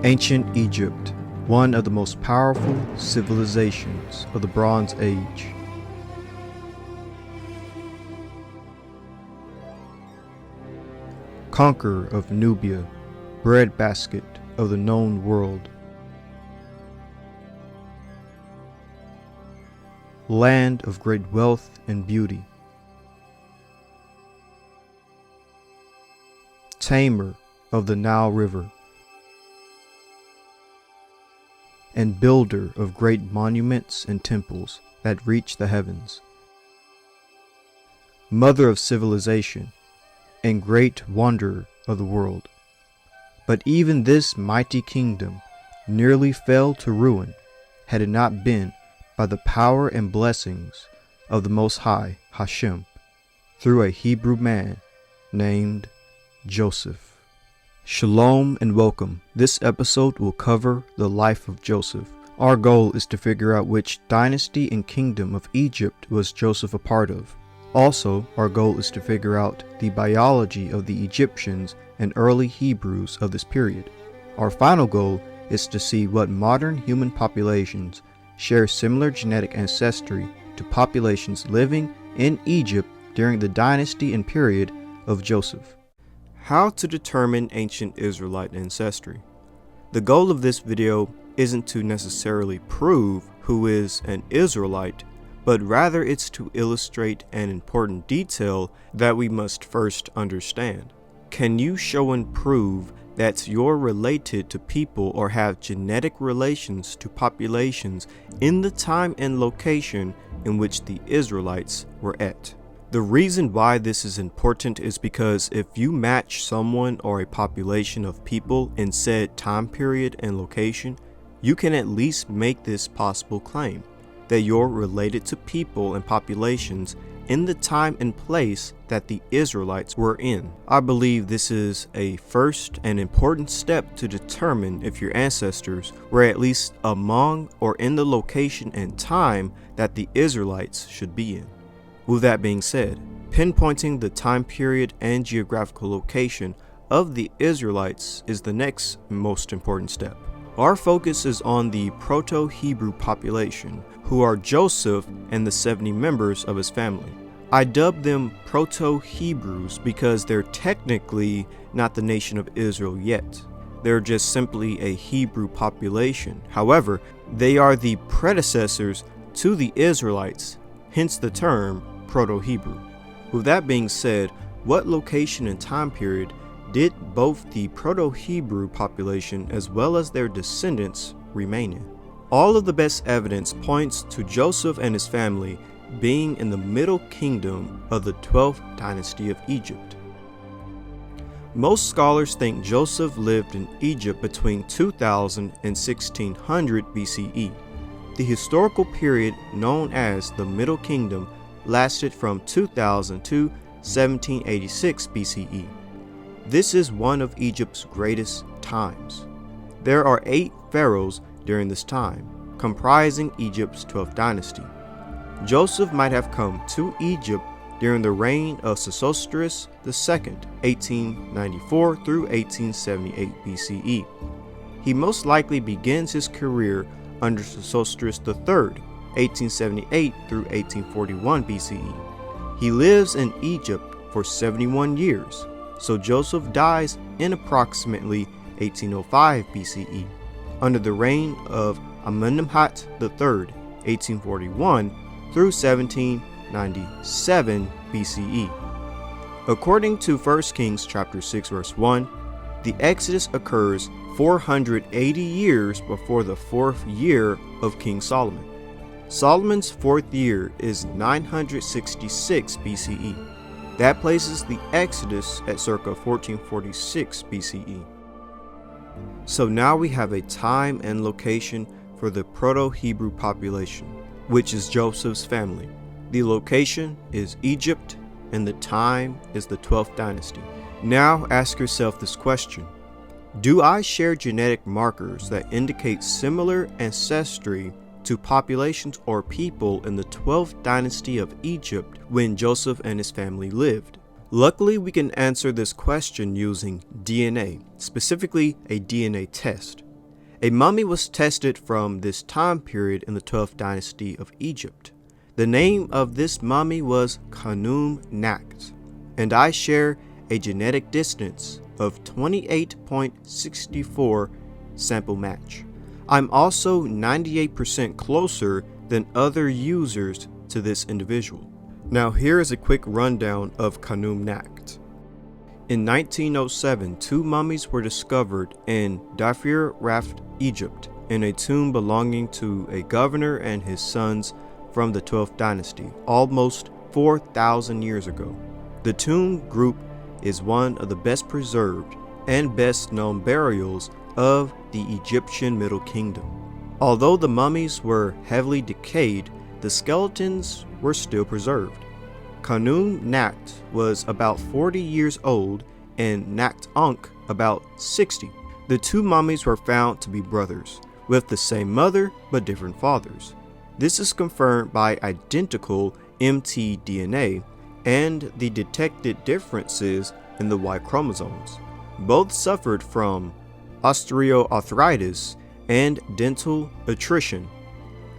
Ancient Egypt, one of the most powerful civilizations of the Bronze Age. Conqueror of Nubia, breadbasket of the known world. Land of great wealth and beauty. Tamer of the Nile River, and builder of great monuments and temples that reach the heavens. Mother of civilization, and great wanderer of the world. But even this mighty kingdom nearly fell to ruin had it not been by the power and blessings of the Most High Hashem through a Hebrew man named Joseph. Shalom and welcome. This episode will cover the life of Joseph. Our goal is to figure out which dynasty and kingdom of Egypt was Joseph a part of. Also, our goal is to figure out the biology of the Egyptians and early Hebrews of this period. Our final goal is to see what modern human populations share similar genetic ancestry to populations living in Egypt during the dynasty and period of Joseph. How to determine ancient Israelite ancestry. The goal of this video isn't to necessarily prove who is an Israelite, but rather it's to illustrate an important detail that we must first understand. Can you show and prove that you're related to people or have genetic relations to populations in the time and location in which the Israelites were at? The reason why this is important is because if you match someone or a population of people in said time period and location, you can at least make this possible claim that you're related to people and populations in the time and place that the Israelites were in. I believe this is a first and important step to determine if your ancestors were at least among or in the location and time that the Israelites should be in. With that being said, pinpointing the time period and geographical location of the Israelites is the next most important step. Our focus is on the Proto-Hebrew population, who are Joseph and the 70 members of his family. I dub them Proto-Hebrews because they're technically not the nation of Israel yet. They're just simply a Hebrew population. However, they are the predecessors to the Israelites, hence the term Proto-Hebrew. With that being said, what location and time period did both the Proto-Hebrew population as well as their descendants remain in? All of the best evidence points to Joseph and his family being in the Middle Kingdom of the 12th dynasty of Egypt. Most scholars think Joseph lived in Egypt between 2000 and 1600 BCE. The historical period known as the Middle Kingdom lasted from 2000 to 1786 BCE. This is one of Egypt's greatest times. There are 8 pharaohs during this time, comprising Egypt's 12th dynasty. Joseph might have come to Egypt during the reign of Sesostris II, 1894 through 1878 BCE. He most likely begins his career under Sesostris III, 1878 through 1841 BCE. He lives in Egypt for 71 years, so Joseph dies in approximately 1805 BCE, under the reign of Amenemhat III, 1841 through 1797 BCE. According to 1 Kings chapter 6 verse 1, the Exodus occurs 480 years before the 4th year of King Solomon. Solomon's 4th year is 966 BCE. That places the Exodus at circa 1446 BCE. So now we have a time and location for the Proto-Hebrew population, which is Joseph's family. The location is Egypt and the time is the 12th dynasty. Now ask yourself this question: do I share genetic markers that indicate similar ancestry to populations or people in the 12th dynasty of Egypt when Joseph and his family lived? Luckily, we can answer this question using DNA, specifically a DNA test. A mummy was tested from this time period in the 12th dynasty of Egypt. The name of this mummy was Khnum Nakt, and I share a genetic distance of 28.64 sample match. I'm also 98% closer than other users to this individual. Now here is a quick rundown of Khnum Nakt. In 1907, 2 mummies were discovered in Darfur Raft, Egypt, in a tomb belonging to a governor and his sons from the 12th dynasty, almost 4,000 years ago. The tomb group is one of the best preserved and best known burials of the Egyptian Middle Kingdom. Although the mummies were heavily decayed, the skeletons were still preserved. Khnum Nakt was about 40 years old and Nakt Ankh about 60. The 2 mummies were found to be brothers, with the same mother but different fathers. This is confirmed by identical mtDNA and the detected differences in the Y chromosomes. Both suffered from osteoarthritis and dental attrition.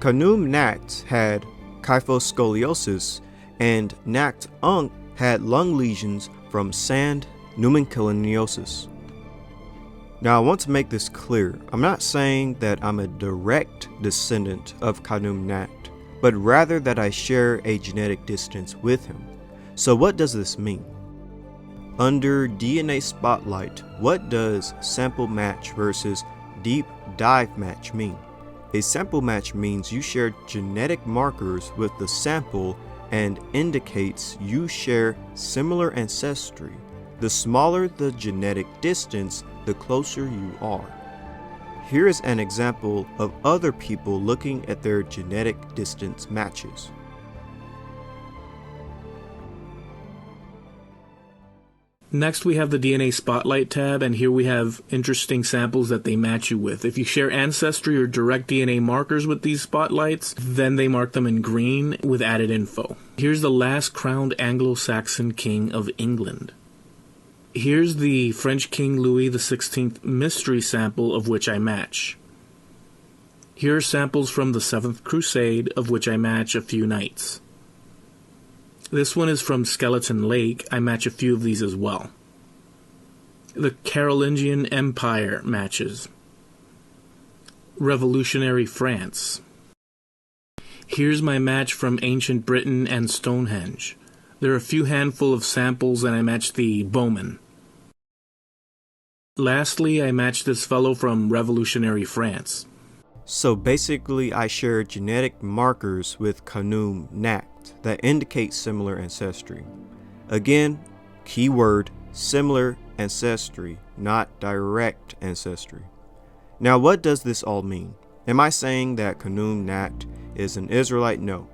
Khnum Nakt had kyphoscoliosis, and Nakt Ankh had lung lesions from sand pneumoconiosis. Now I want to make this clear. I'm not saying that I'm a direct descendant of Khnum Nakt, but rather that I share a genetic distance with him. So what does this mean? Under DNA Spotlight, what does sample match versus deep dive match mean? A sample match means you share genetic markers with the sample and indicates you share similar ancestry. The smaller the genetic distance, the closer you are. Here is an example of other people looking at their genetic distance matches. Next, we have the DNA Spotlight tab, and here we have interesting samples that they match you with. If you share Ancestry or direct DNA markers with these spotlights, then they mark them in green with added info. Here's the last crowned Anglo-Saxon king of England. Here's the French King Louis XVI mystery sample of which I match. Here are samples from the 7th Crusade of which I match a few knights. This one is from Skeleton Lake. I match a few of these as well. The Carolingian Empire matches. Revolutionary France. Here's my match from Ancient Britain and Stonehenge. There are a few handful of samples and I match the bowman. Lastly, I match this fellow from Revolutionary France. So basically I share genetic markers with Khnum Nakt that indicate similar ancestry. Again, keyword similar ancestry, not direct ancestry. Now what does this all mean? Am I saying that Khnum Nakt is an Israelite? No.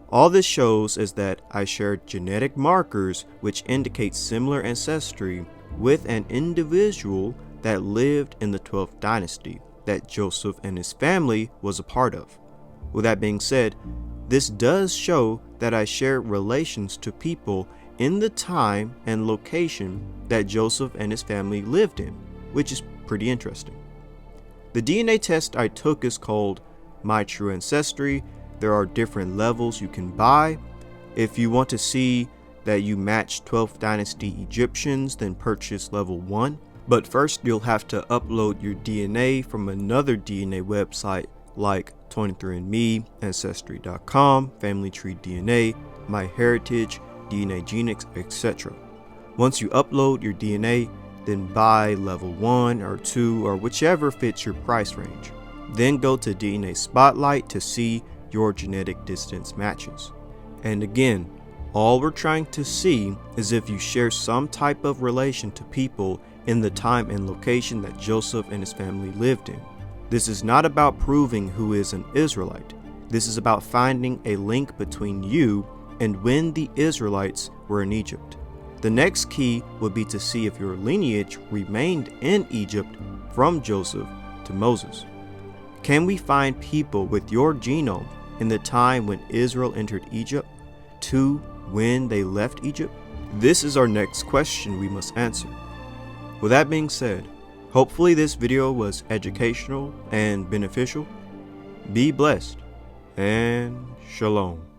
All this shows is that I share genetic markers which indicate similar ancestry with an individual that lived in the 12th dynasty that Joseph and his family was a part of. With that being said, this does show that I share relations to people in the time and location that Joseph and his family lived in, which is pretty interesting. The DNA test I took is called My True Ancestry. There are different levels you can buy. If you want to see that you match 12th dynasty Egyptians, then purchase level 1. But first you'll have to upload your DNA from another DNA website like 23andMe, Ancestry.com, Family Tree DNA, MyHeritage, DNA Genix, etc. Once you upload your DNA, then buy level 1 or 2 or whichever fits your price range. Then go to DNA Spotlight to see your genetic distance matches. And again, all we're trying to see is if you share some type of relation to people in the time and location that Joseph and his family lived in. This is not about proving who is an Israelite. This is about finding a link between you and when the Israelites were in Egypt. The next key would be to see if your lineage remained in Egypt from Joseph to Moses. Can we find people with your genome in the time when Israel entered Egypt to when they left Egypt? This is our next question we must answer. With that being said, Hopefully this video was educational and beneficial. Be blessed, and shalom.